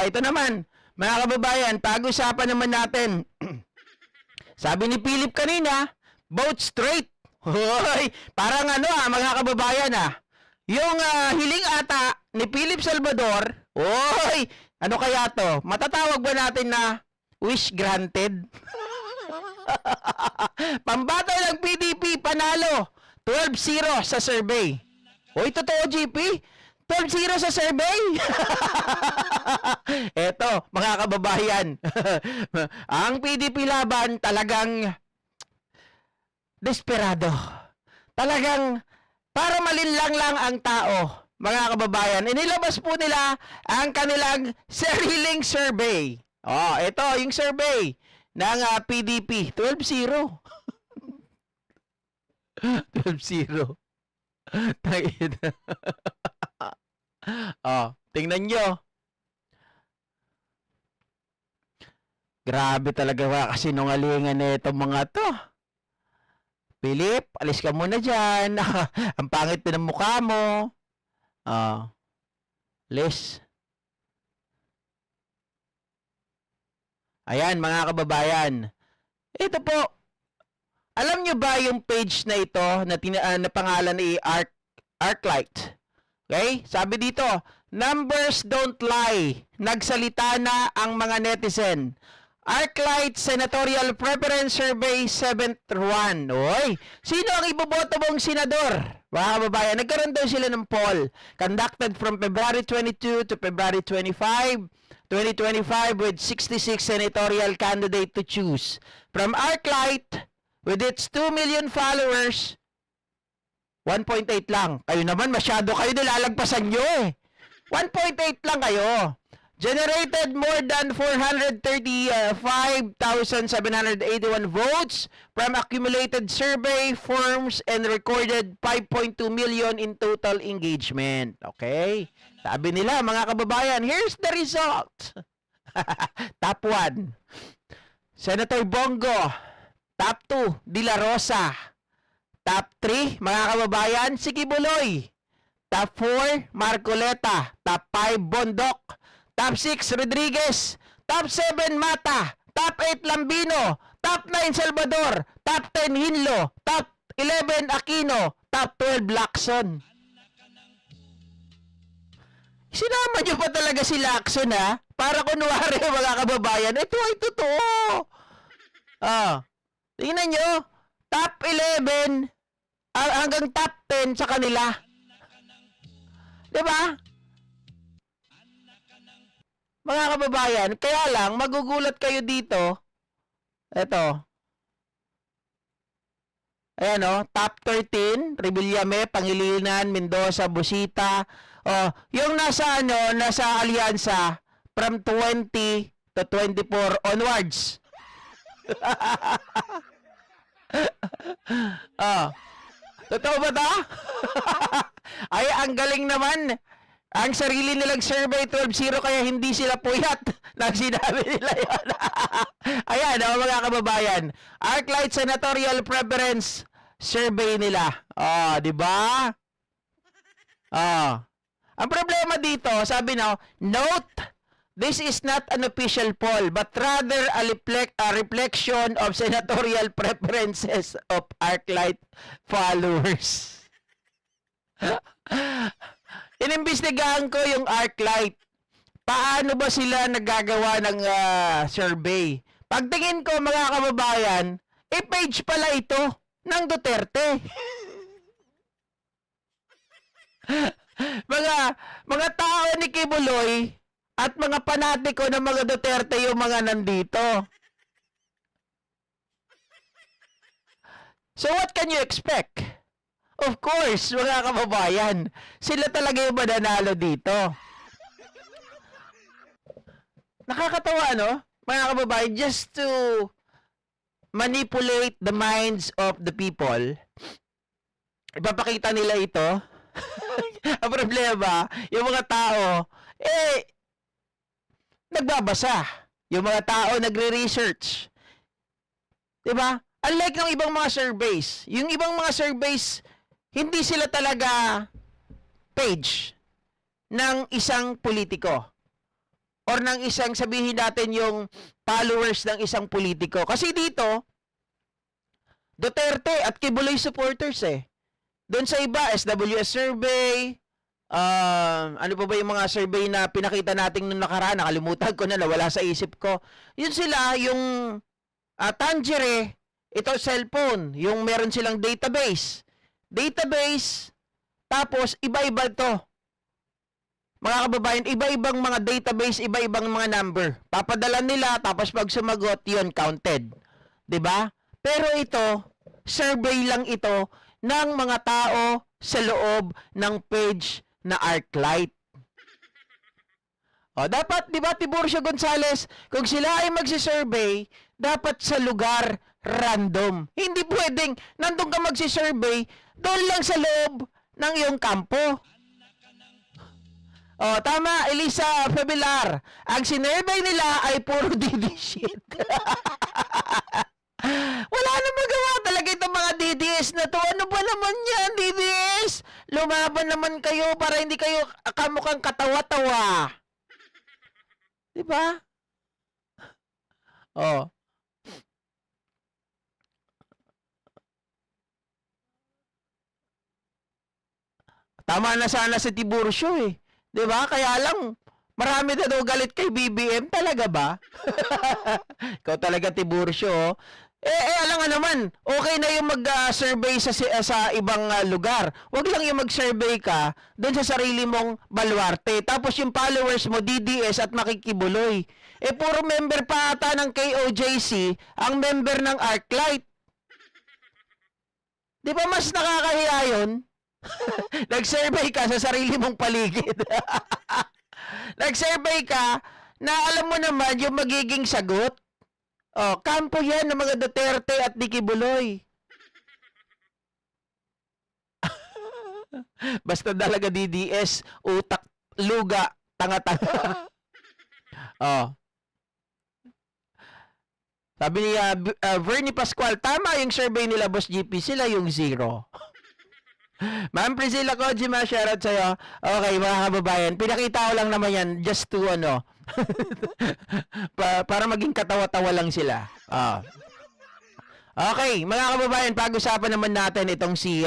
ito naman, mga kababayan, pag-usapan naman natin. Sabi ni Philip kanina, vote straight. Hoy, parang mga kababayan yung hiling ata ni Philip Salvador, oy, ano kaya to? Matatawag ba natin na wish granted? Pambato ng PDP, panalo. 12-0 sa survey. Oy, totoo, GP? 12-0 sa survey? Eto, mga kababayan. Ang PDP laban talagang desperado. Talagang para malinlang lang ang tao, mga kababayan. Inilabas po nila ang kanilang sariling survey. Oh, ito yung survey ng PDP. 12-0. 12-0. Oh, tingnan nyo. Grabe talaga kasi nungalingan na itong mga to. Philip, alis ka muna dyan. Ang pangit din ng mukha mo. Alis. Ayan, mga kababayan. Ito po. Alam nyo ba yung page na ito na pangalan ni Arclight? Okay? Sabi dito, numbers don't lie. Nagsalita na ang mga netizen. Arclight Senatorial Preference Survey 7th run. Oy, sino ang iboboto mong senador? Mga kababayan, nagkaroon daw sila ng poll conducted from February 22 to February 25, 2025 with 66 senatorial candidate to choose. From Arclight, with its 2 million followers, 1.8 lang. Kayo naman, masyado kayo nilalagpasan nyo eh. 1.8 lang kayo. Generated more than 435,781 votes from accumulated survey forms and recorded 5.2 million in total engagement. Okay? Sabi nila, mga kababayan, here's the result. Top 1, Senator Bongo. Top 2, De La Rosa. Top 3, mga kababayan, si Kibuloy. Top 4, Marcoleta. Top 5, Bondok. Top 6, Rodriguez. Top 7, Mata. Top 8, Lambino. Top 9, Salvador. Top 10, Hinlo. Top 11, Aquino. Top 12, Lacson. Sinama nyo pa talaga si Lacson para kunwari mga kababayan. Ito ay totoo. Tingnan nyo. Top 11 hanggang top 10 sa kanila. Diba? Mga kababayan, kaya lang, magugulat kayo dito. Ito. Ayan top 13, Rebillame, Pangilinan, Mendoza, Busita. Yung nasa nasa alyansa from 20 to 24 onwards. Totoo ba ito? Ay, ang galing naman. Ang sarili nilang survey 12-0 kaya hindi sila puyat. Nang sinabi nila yun. Ayan, mga kababayan. Arclight Senatorial Preference Survey nila. Di ba? Ang problema dito, sabi note, this is not an official poll, but rather a reflection of senatorial preferences of Arclight followers. Inimbestigahan ko yung Arclight. Paano ba sila nagagawa ng survey? Pagtingin ko, mga kababayan, page pala ito ng Duterte. mga tao ni Kibuloy at mga panatiko ng mga Duterte yung mga nandito. So what can you expect? Of course, mga kababayan, sila talaga yung mananalo dito. Nakakatawa, mga kababayan, just to manipulate the minds of the people. Ipapakita nila ito. Ang problema, yung mga tao, nagbabasa. Yung mga tao nagre-research. Diba? Unlike ng ibang mga surveys, yung ibang mga surveys, hindi sila talaga page ng isang politiko. or ng isang, sabihin natin, yung followers ng isang politiko. Kasi dito, Duterte at Kibuloy supporters eh. Doon sa iba, SWS survey, ano pa ba yung mga survey na pinakita natin nung nakaraan, nakalimutan ko na, nawala sa isip ko. Yun sila, yung Tangere, ito cellphone, yung meron silang database. Database, tapos iba-iba to. Mga kababayan, iba-ibang mga database, iba-ibang mga number. Papadala nila, tapos pag sumagot, yun, counted. 'Di ba? Pero ito, survey lang ito ng mga tao sa loob ng page na ArcLight. O, dapat, di ba, Tiburcio Gonzales, kung sila ay magsisurvey, dapat sa lugar random. Hindi pwedeng, nandun ka magsisurvey, doon lang sa loob ng iyong kampo. O, tama, Elisa Fabilar. Ang sinurvey nila ay puro DD shit. Wala na magawa talaga itong mga DDS na to. Ano ba naman yan, DDS? Lumaban naman kayo para hindi kayo kamukhang katawa-tawa. Diba? Oh. Tama na sana si Tiburcio eh. Diba? Kaya lang, marami na daw galit kay BBM. Talaga ba? Ikaw talaga, Tiburcio. Oh. Alam nga naman, okay na yung mag-survey sa ibang lugar. Huwag lang yung mag-survey ka doon sa sarili mong baluarte. Tapos yung followers mo, DDS at makikibuloy. Puro member pa ata ng KOJC ang member ng ArcLight. Di ba mas nakakahiya yun? Nag-survey ka sa sarili mong paligid. Nag-survey ka na alam mo naman yung magiging sagot. Oh, kampo yan ng mga Duterte at Dicky Buloy. Basta talaga DDS, utak, luga, tanga-tanga. Oh. Sabi ni Vernie Pascual, tama yung survey nila, Boss GP, sila yung zero. Ma'am Priscilla Kojima, shoutout sa'yo. Okay, mga kababayan, pinakita ko lang naman yan just to, para maging katawa-tawa lang sila. Okay, mga kababayan, pag-usapan naman natin itong si